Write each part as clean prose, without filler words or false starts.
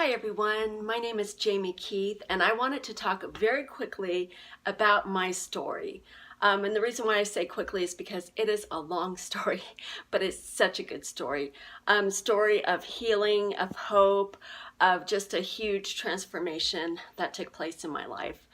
Hi everyone, my name is Jamie Keith and I wanted to talk very quickly about my story. And the reason why I say quickly is because it is a long story, but it's such a good story. Story of healing, of hope, of just a huge transformation that took place in my life.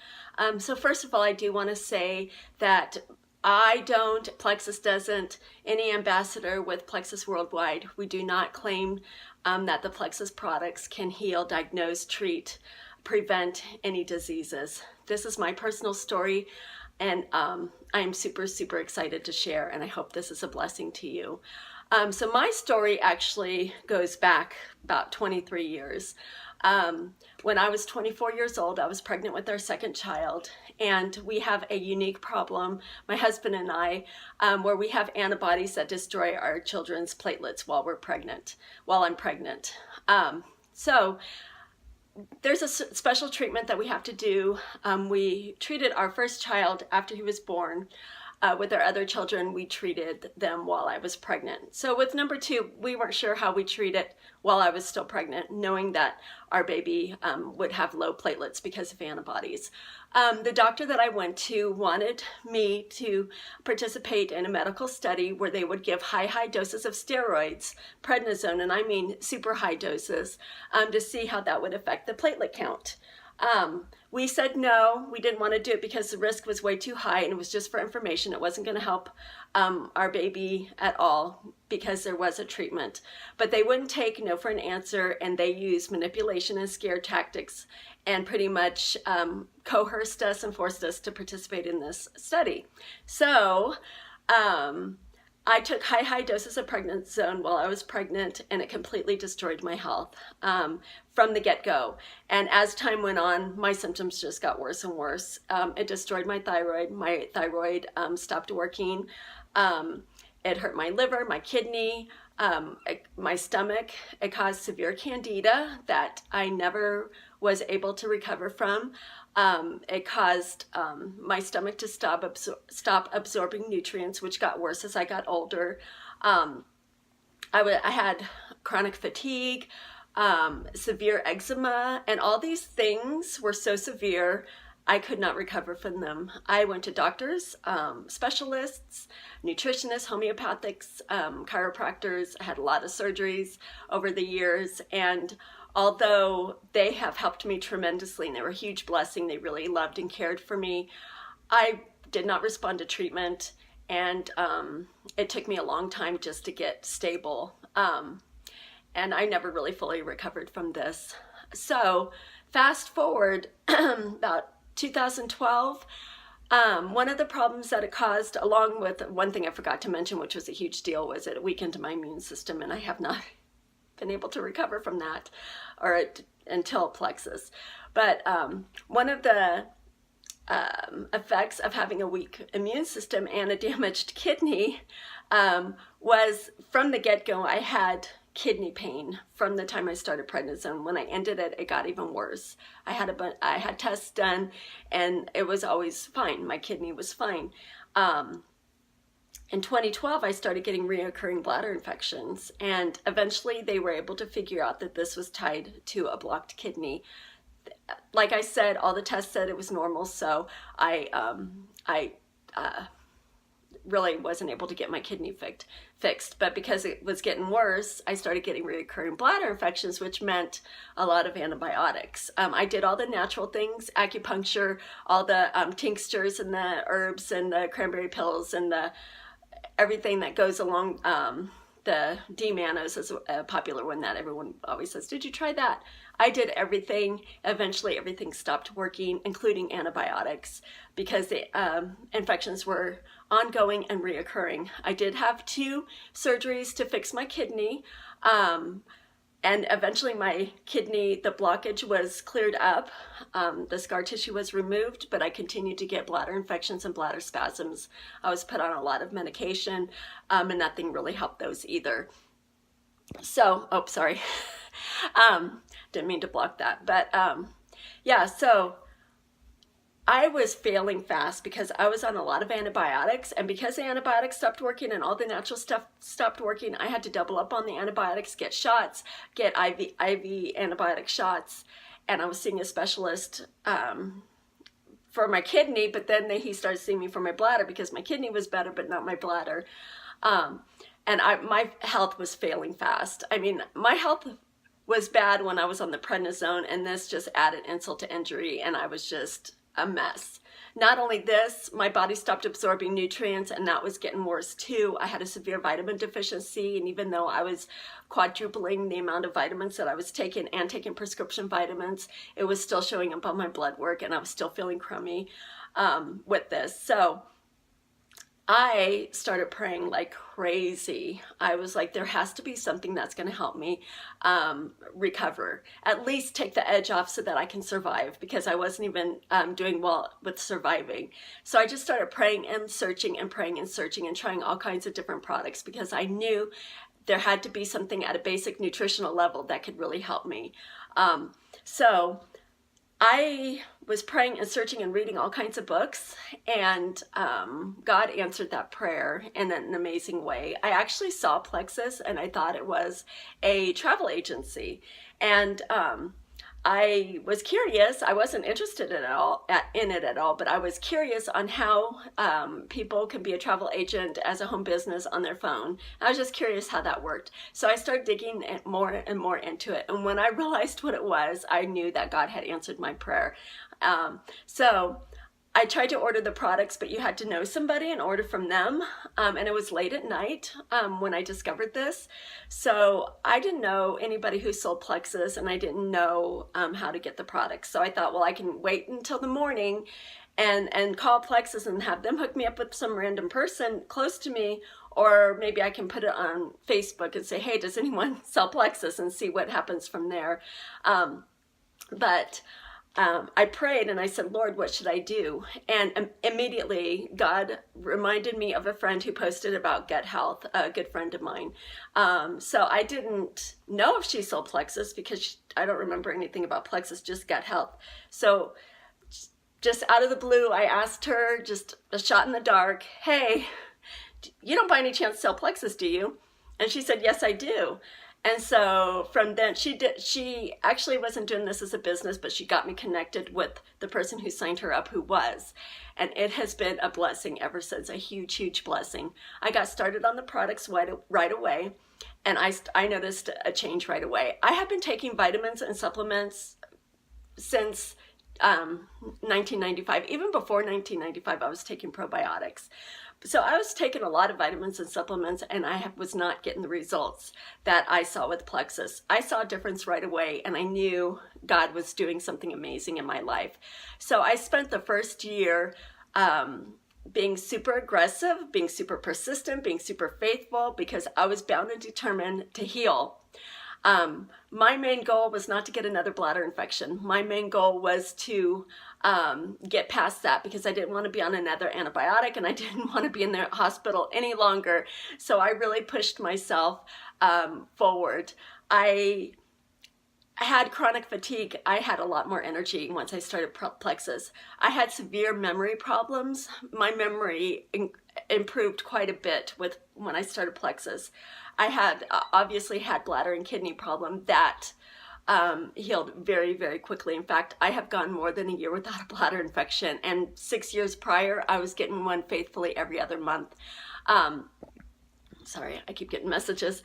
So first of all, I do want to say that Plexus doesn't, any ambassador with Plexus Worldwide, we do not claim that the Plexus products can heal, diagnose, treat, prevent any diseases. This is my personal story, and I am super excited to share, and I hope this is a blessing to you. So my story actually goes back about 23 years. When I was 24 years old, I was pregnant with our second child, and we have a unique problem, my husband and I, where we have antibodies that destroy our children's platelets while I'm pregnant. So there's a special treatment that we have to do. We treated our first child after he was born. With our other children, we treated them while I was pregnant. So with number two, we weren't sure how we treat it while I was still pregnant, knowing that our baby would have low platelets because of antibodies. The doctor that I went to wanted me to participate in a medical study where they would give high doses of steroids, prednisone, and I mean super high doses, to see how that would affect the platelet count. We said no, we didn't want to do it because the risk was way too high and it was just for information. It wasn't going to help our baby at all because there was a treatment. But they wouldn't take no for an answer, and they used manipulation and scare tactics and pretty much coerced us and forced us to participate in this study. So I took high doses of prednisone while I was pregnant, and it completely destroyed my health from the get-go. And as time went on, my symptoms just got worse and worse. It destroyed my thyroid. My thyroid stopped working. It hurt my liver, my kidney, my stomach. It caused severe candida that I never was able to recover from. It caused my stomach to stop absorbing nutrients, which got worse as I got older. I had chronic fatigue, severe eczema, and all these things were so severe I could not recover from them. I went to doctors, specialists, nutritionists, homeopathics, chiropractors. I had a lot of surgeries over the years, and although they have helped me tremendously and they were a huge blessing, they really loved and cared for me, I did not respond to treatment, and it took me a long time just to get stable. And I never really fully recovered from this. So fast forward about 2012, one of the problems that it caused, along with one thing I forgot to mention, which was a huge deal, was it weakened my immune system, and I have not been able to recover from that until Plexus. But one of the effects of having a weak immune system and a damaged kidney was from the get-go. I had kidney pain from the time I started prednisone. When I ended it, it got even worse. I had tests done, and it was always fine. My kidney was fine. In 2012, I started getting reoccurring bladder infections, and eventually they were able to figure out that this was tied to a blocked kidney. Like I said, all the tests said it was normal, so I really wasn't able to get my kidney fixed. But because it was getting worse, I started getting reoccurring bladder infections, which meant a lot of antibiotics. I did all the natural things, acupuncture, all the tinctures and the herbs and the cranberry pills and everything that goes along. The D-Manos is a popular one that everyone always says, did you try that? I did everything. Eventually everything stopped working, including antibiotics, because the infections were ongoing and reoccurring. I did have 2 surgeries to fix my kidney, and eventually my kidney, the blockage was cleared up. The scar tissue was removed, but I continued to get bladder infections and bladder spasms. I was put on a lot of medication, and nothing really helped those either. So, oh, sorry. Didn't mean to block that, but yeah, so I was failing fast because I was on a lot of antibiotics, and because the antibiotics stopped working and all the natural stuff stopped working, I had to double up on the antibiotics, get shots, get IV antibiotic shots, and I was seeing a specialist for my kidney, but then he started seeing me for my bladder because my kidney was better, but not my bladder. And my health was failing fast. I mean, my health was bad when I was on the prednisone, and this just added insult to injury, and I was just a mess. Not only this, my body stopped absorbing nutrients, and that was getting worse too. I had a severe vitamin deficiency, and even though I was quadrupling the amount of vitamins that I was taking and taking prescription vitamins, it was still showing up on my blood work, and I was still feeling crummy with this. So I started praying like crazy. I was like, there has to be something that's going to help me recover, at least take the edge off so that I can survive, because I wasn't even doing well with surviving. So I just started praying and searching and praying and searching and trying all kinds of different products, because I knew there had to be something at a basic nutritional level that could really help me. So I was praying and searching and reading all kinds of books, and God answered that prayer in an amazing way. I actually saw Plexus, and I thought it was a travel agency, and I was curious. I wasn't interested in it at all, but I was curious on how people can be a travel agent as a home business on their phone. I was just curious how that worked. So I started digging more and more into it. And when I realized what it was, I knew that God had answered my prayer. So I tried to order the products, but you had to know somebody and order from them. And it was late at night when I discovered this. So I didn't know anybody who sold Plexus, and I didn't know how to get the products. So I thought, well, I can wait until the morning and call Plexus and have them hook me up with some random person close to me, or maybe I can put it on Facebook and say, hey, does anyone sell Plexus, and see what happens from there. I prayed and I said, Lord, what should I do? And immediately God reminded me of a friend who posted about gut health, a good friend of mine. So I didn't know if she sold Plexus, because I don't remember anything about Plexus, just gut health. So just out of the blue, I asked her, just a shot in the dark, hey, you don't by any chance sell Plexus, do you? And she said, yes, I do. And so from then, she actually wasn't doing this as a business, but she got me connected with the person who signed her up, who was. And it has been a blessing ever since, a huge, huge blessing. I got started on the products right away, and I noticed a change right away. I have been taking vitamins and supplements since 1995. Even before 1995, I was taking probiotics. So I was taking a lot of vitamins and supplements, and I was not getting the results that I saw with Plexus. I saw a difference right away, and I knew God was doing something amazing in my life. So I spent the first year being super aggressive, being super persistent, being super faithful, because I was bound and determined to heal. My main goal was not to get another bladder infection. My main goal was to get past that, because I didn't want to be on another antibiotic, and I didn't want to be in the hospital any longer. So I really pushed myself forward. I had chronic fatigue. I had a lot more energy once I started Plexus. I had severe memory problems. My memory improved quite a bit when I started Plexus. I had obviously had bladder and kidney problem that healed very, very quickly. In fact, I have gone more than a year without a bladder infection, and 6 years prior, I was getting one faithfully every other month. Sorry, I keep getting messages.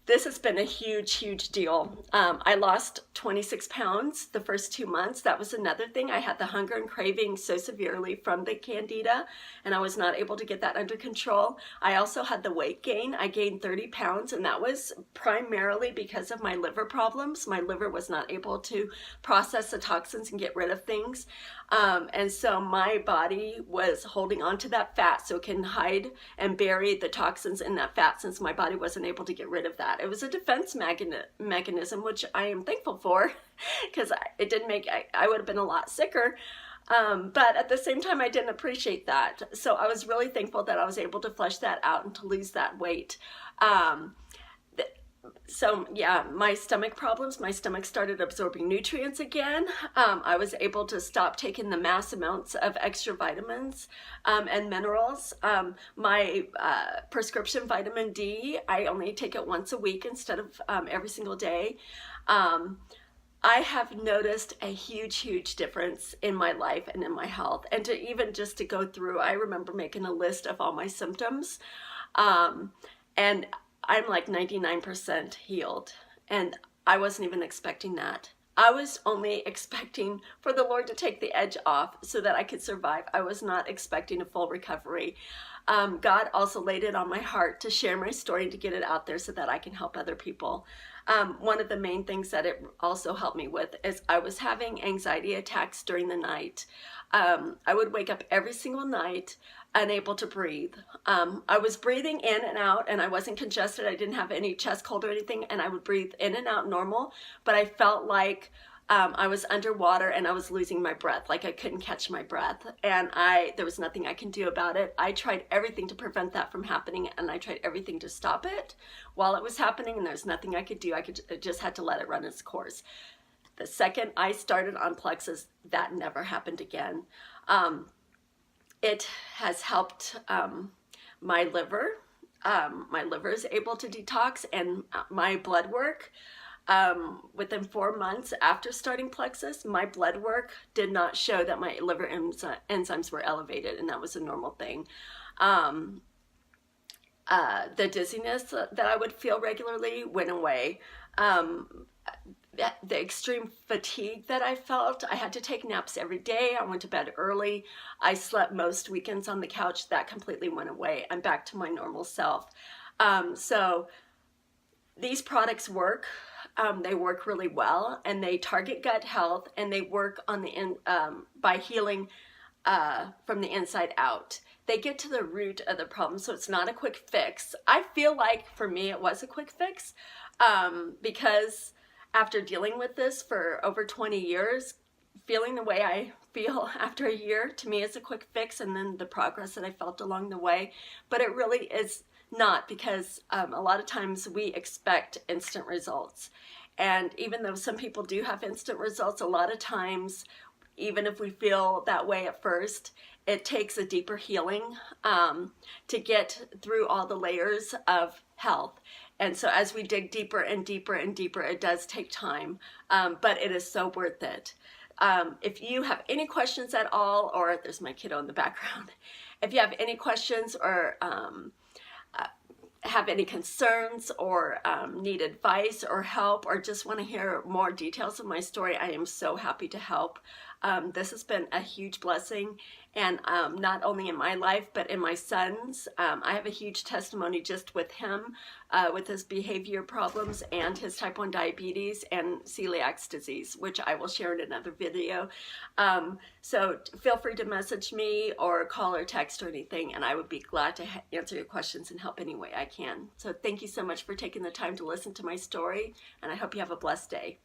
This has been a huge, huge deal. I lost 26 pounds the first 2 months. That was another thing. I had the hunger and craving so severely from the candida, and I was not able to get that under control. I also had the weight gain. I gained 30 pounds, and that was primarily because of my liver problems. My liver was not able to process the toxins and get rid of things. And so my body was holding on to that fat so it can hide and bury the toxins in that fat, since my body wasn't able to get rid of that. It was a defense mechanism, which I am thankful for, because it didn't make, I would have been a lot sicker. But at the same time, I didn't appreciate that. So I was really thankful that I was able to flush that out and to lose that weight. So yeah, my stomach problems, my stomach started absorbing nutrients again. I was able to stop taking the mass amounts of extra vitamins and minerals. My prescription vitamin D, I only take it once a week instead of every single day. Um, I have noticed a huge difference in my life and in my health. And to even just to go through, I remember making a list of all my symptoms. Um, and I'm like 99% healed. And I wasn't even expecting that. I was only expecting for the Lord to take the edge off so that I could survive. I was not expecting a full recovery. God also laid it on my heart to share my story and to get it out there so that I can help other people. One of the main things that it also helped me with is I was having anxiety attacks during the night. I would wake up every single night unable to breathe. I was breathing in and out and I wasn't congested. I didn't have any chest cold or anything, and I would breathe in and out normal, but I felt like I was underwater and I was losing my breath, like I couldn't catch my breath, and there was nothing I can do about it. I tried everything to prevent that from happening, and I tried everything to stop it while it was happening, and there's nothing I could do. I just had to let it run its course. The second I started on Plexus, that never happened again. It has helped my liver. My liver is able to detox, and my blood work. Within 4 months after starting Plexus, my blood work did not show that my liver enzymes were elevated, and that was a normal thing. The dizziness that I would feel regularly went away. The extreme fatigue that I felt, I had to take naps every day. I went to bed early. I slept most weekends on the couch. That completely went away. I'm back to my normal self. So these products work. They work really well, and they target gut health, and they work on by healing from the inside out. They get to the root of the problem, so it's not a quick fix. I feel like for me it was a quick fix because after dealing with this for over 20 years, feeling the way I feel after a year, to me is a quick fix, and then the progress that I felt along the way. But it really is not, because a lot of times we expect instant results. And even though some people do have instant results, a lot of times, even if we feel that way at first, it takes a deeper healing to get through all the layers of health. And so as we dig deeper and deeper and deeper, it does take time, but it is so worth it. If you have any questions at all, or there's my kiddo in the background, if you have any questions or have any concerns or need advice or help, or just want to hear more details of my story, I am so happy to help. This has been a huge blessing, and not only in my life but in my son's. I have a huge testimony just with him, with his behavior problems and his type 1 diabetes and celiac disease, which I will share in another video. So feel free to message me or call or text or anything, and I would be glad to answer your questions and help any way I can. So thank you so much for taking the time to listen to my story, and I hope you have a blessed day.